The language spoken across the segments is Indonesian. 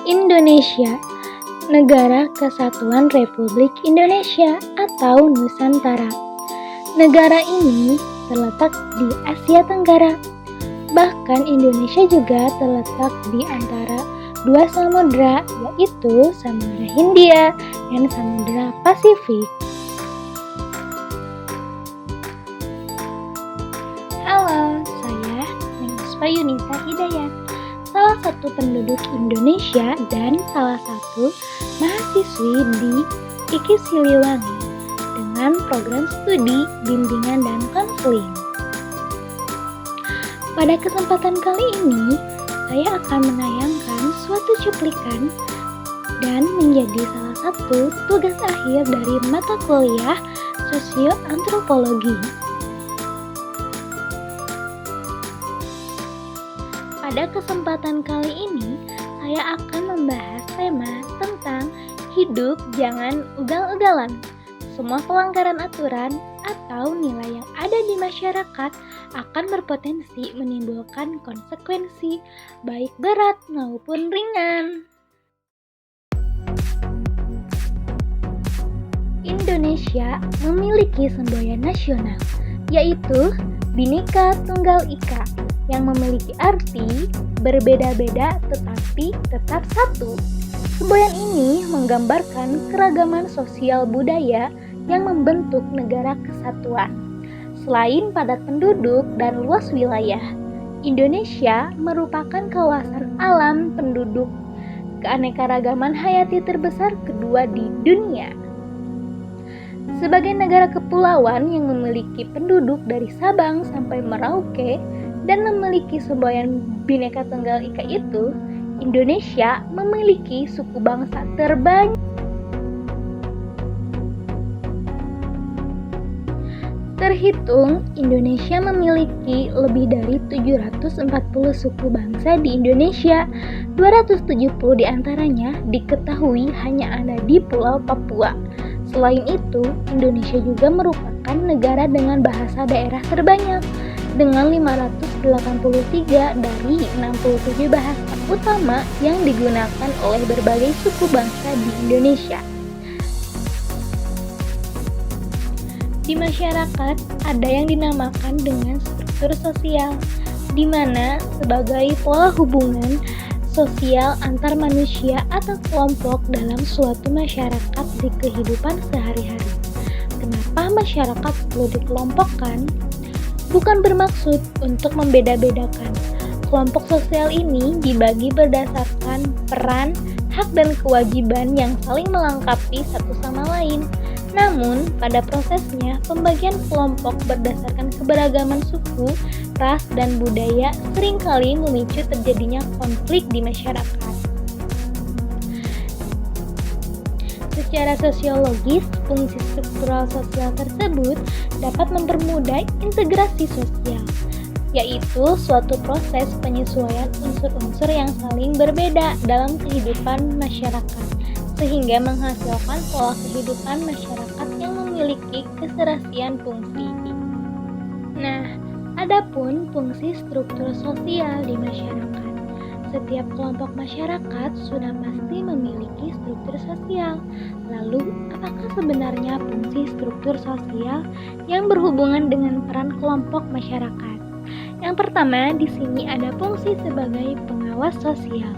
Indonesia, Negara Kesatuan Republik Indonesia atau Nusantara. Negara ini terletak di Asia Tenggara. Bahkan Indonesia juga terletak di antara dua samudra, yaitu Samudra Hindia dan Samudra Pasifik. Halo, saya Nenguspa Yunita Hidayat, salah satu penduduk Indonesia dan salah satu mahasiswi di IKI Siliwangi dengan program studi bimbingan dan konseling. Pada kesempatan kali ini, saya akan menayangkan suatu cuplikan dan menjadi salah satu tugas akhir dari mata kuliah Sosioantropologi. Pada kesempatan kali ini, saya akan membahas tema tentang hidup jangan ugal-ugalan. Semua pelanggaran aturan atau nilai yang ada di masyarakat akan berpotensi menimbulkan konsekuensi baik berat maupun ringan. Indonesia memiliki semboyan nasional, yaitu Bhinneka Tunggal Ika, yang memiliki arti berbeda-beda tetapi tetap satu. Semboyan ini menggambarkan keragaman sosial budaya yang membentuk negara kesatuan. Selain padat penduduk dan luas wilayah, Indonesia merupakan kawasan alam penduduk keanekaragaman hayati terbesar kedua di dunia. Sebagai negara kepulauan yang memiliki penduduk dari Sabang sampai Merauke dan memiliki semboyan Bhinneka Tunggal Ika itu, Indonesia memiliki suku bangsa terbanyak. Terhitung, Indonesia memiliki lebih dari 740 suku bangsa di Indonesia. 270 diantaranya diketahui hanya ada di Pulau Papua. Selain itu, Indonesia juga merupakan negara dengan bahasa daerah terbanyak, dengan 583 dari 67 bahasa utama yang digunakan oleh berbagai suku bangsa di Indonesia. Di masyarakat ada yang dinamakan dengan struktur sosial, di mana sebagai pola hubungan sosial antar manusia atau kelompok dalam suatu masyarakat di kehidupan sehari-hari. Kenapa masyarakat perlu dikelompokkan? Bukan bermaksud untuk membeda-bedakan. Kelompok sosial ini dibagi berdasarkan peran, hak dan kewajiban yang saling melengkapi satu sama lain. Namun, pada prosesnya, pembagian kelompok berdasarkan keberagaman suku, ras, dan budaya seringkali memicu terjadinya konflik di masyarakat. Secara sosiologis, fungsi struktural sosial tersebut dapat mempermudah integrasi sosial, yaitu suatu proses penyesuaian unsur-unsur yang saling berbeda dalam kehidupan masyarakat, sehingga menghasilkan pola kehidupan masyarakat yang memiliki keserasian fungsi. Nah, adapun fungsi struktur sosial di masyarakat. Setiap kelompok masyarakat sudah pasti memiliki struktur sosial. Lalu, apakah sebenarnya fungsi struktur sosial yang berhubungan dengan peran kelompok masyarakat? Yang pertama, di sini ada fungsi sebagai pengawas sosial.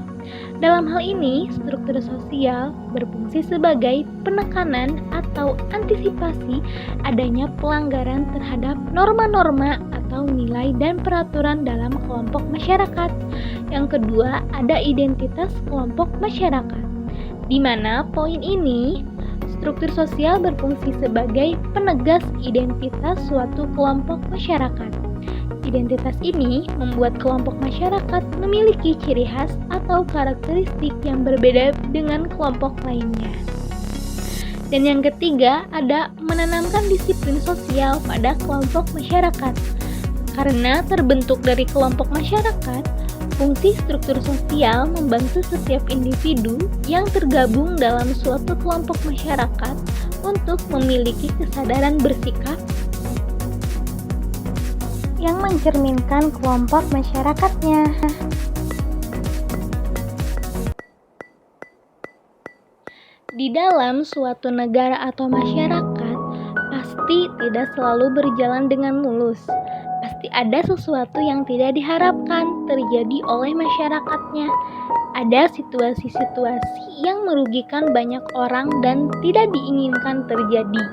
Dalam hal ini, struktur sosial berfungsi sebagai penekanan atau antisipasi adanya pelanggaran terhadap norma-norma atau nilai dan peraturan dalam kelompok masyarakat. Yang kedua, ada identitas kelompok masyarakat, di mana poin ini, struktur sosial berfungsi sebagai penegas identitas suatu kelompok masyarakat. Identitas ini membuat kelompok masyarakat memiliki ciri khas atau karakteristik yang berbeda dengan kelompok lainnya. Dan yang ketiga, ada menanamkan disiplin sosial pada kelompok masyarakat. Karena terbentuk dari kelompok masyarakat, fungsi struktur sosial membantu setiap individu yang tergabung dalam suatu kelompok masyarakat untuk memiliki kesadaran bersikap yang mencerminkan kelompok masyarakatnya. Di dalam suatu negara atau masyarakat, pasti tidak selalu berjalan dengan mulus. Pasti ada sesuatu yang tidak diharapkan terjadi oleh masyarakatnya. Ada situasi-situasi yang merugikan banyak orang dan tidak diinginkan terjadi.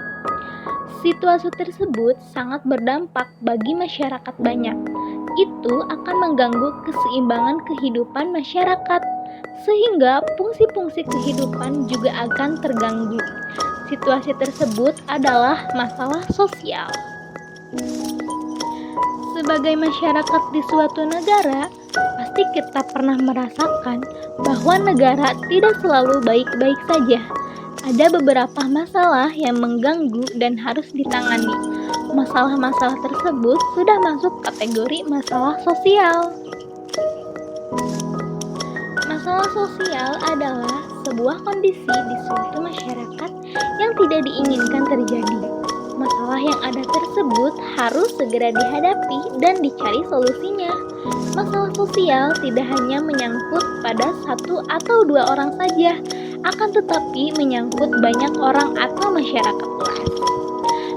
Situasi tersebut sangat berdampak bagi masyarakat banyak. Itu akan mengganggu keseimbangan kehidupan masyarakat, sehingga fungsi-fungsi kehidupan juga akan terganggu. Situasi tersebut adalah masalah sosial. Sebagai masyarakat di suatu negara, pasti kita pernah merasakan bahwa negara tidak selalu baik-baik saja. Ada beberapa masalah yang mengganggu dan harus ditangani. Masalah-masalah tersebut sudah masuk kategori masalah sosial. Masalah sosial adalah sebuah kondisi di suatu masyarakat yang tidak diinginkan terjadi. Masalah yang ada tersebut harus segera dihadapi dan dicari solusinya. Masalah sosial tidak hanya menyangkut pada satu atau dua orang saja, akan tetapi menyangkut banyak orang atau masyarakat luas.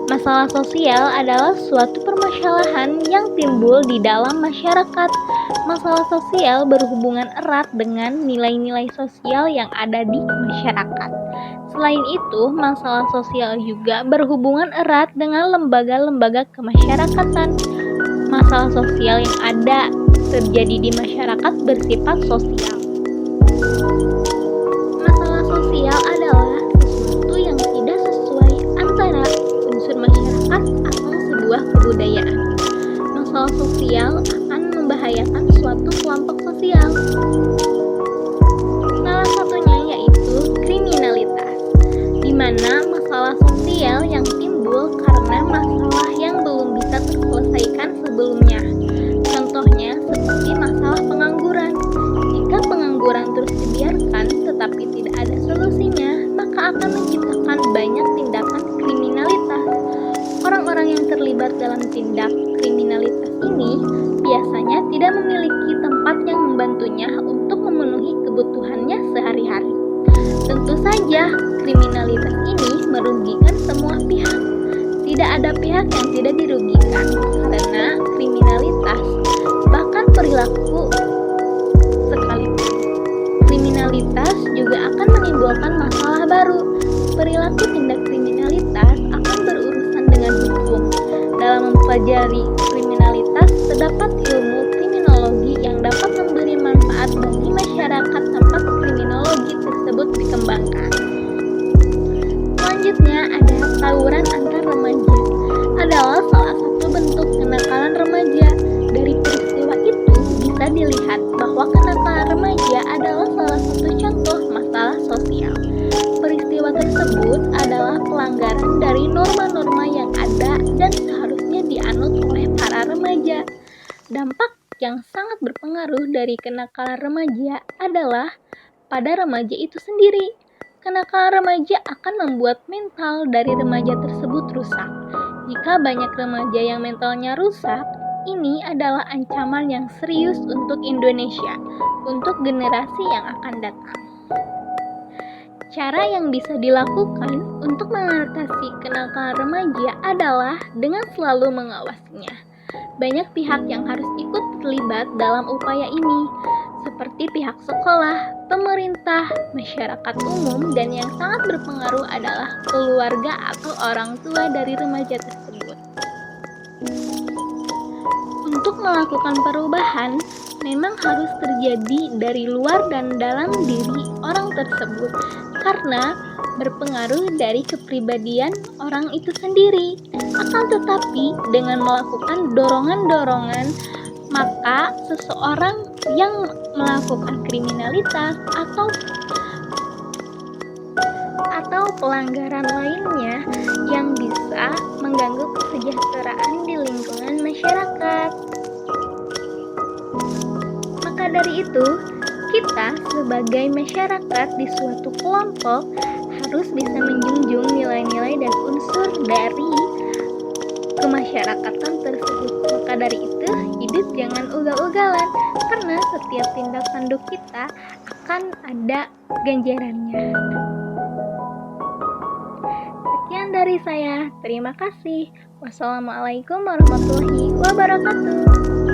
Masalah sosial adalah suatu permasalahan yang timbul di dalam masyarakat. Masalah sosial berhubungan erat dengan nilai-nilai sosial yang ada di masyarakat. Selain itu, masalah sosial juga berhubungan erat dengan lembaga-lembaga kemasyarakatan. Masalah sosial yang ada terjadi di masyarakat bersifat sosial. Masalah sosial adalah sesuatu yang tidak sesuai antara unsur masyarakat atau sebuah kebudayaan. Masalah sosial akan membahayakan suatu kelompok sosial. Salah satunya yaitu kriminalitas, di mana masalah sosial yang timbul karena masalah yang belum bisa terselesaikan sebelumnya. Contohnya seperti masalah pengangguran. Jika pengangguran terus dibiarkan tetapi tidak ada solusinya, maka akan menciptakan banyak tindakan kriminalitas. Orang-orang yang terlibat dalam tindak kriminalitas ini biasanya tidak memiliki tempat yang membantunya untuk memenuhi kebutuhannya sehari-hari. Tentu saja, kriminalitas ini merugikan semua pihak. Tidak ada pihak yang tidak dirugikan karena kriminalitas, bahkan perilaku sekalipun. Kriminalitas juga akan menimbulkan masalah baru. Perilaku tindak kriminalitas akan berurusan dengan hukum. Dalam mempelajari kriminalitas, terdapat ilmu kriminologi yang dapat memberi manfaat bagi masyarakat tempat kriminologi tersebut dikembangkan. Selanjutnya ada tawuran antar remaja. Adalah salah satu bentuk kenakalan remaja. Dari peristiwa itu bisa dilihat bahwa kenakalan remaja adalah salah satu contoh masalah sosial. Peristiwa tersebut adalah pelanggaran dari norma-norma yang ada dan seharusnya dianut oleh para remaja. Dampak yang sangat berpengaruh dari kenakalan remaja adalah pada remaja itu sendiri. Kenakalan remaja akan membuat mental dari remaja tersebut rusak. Jika banyak remaja yang mentalnya rusak, ini adalah ancaman yang serius untuk Indonesia, untuk generasi yang akan datang. Cara yang bisa dilakukan untuk mengatasi kenakalan remaja adalah dengan selalu mengawasinya. Banyak pihak yang harus ikut terlibat dalam upaya ini, seperti pihak sekolah, pemerintah, masyarakat umum, dan yang sangat berpengaruh adalah keluarga atau orang tua dari remaja tersebut. Untuk melakukan perubahan, memang harus terjadi dari luar dan dalam diri orang tersebut, karena berpengaruh dari kepribadian orang itu sendiri. Akan tetapi, dengan melakukan dorongan-dorongan, maka seseorang yang melakukan kriminalitas atau pelanggaran lainnya yang bisa mengganggu kesejahteraan di lingkungan masyarakat. Maka dari itu, kita sebagai masyarakat di suatu kelompok harus bisa menjunjung nilai-nilai dan unsur dari kemasyarakatan tersebut. Maka dari itu, hidup jangan ugal-ugalan, karena setiap tindak tanduk kita akan ada ganjarannya. saya. Terima kasih. Wassalamualaikum warahmatullahi wabarakatuh.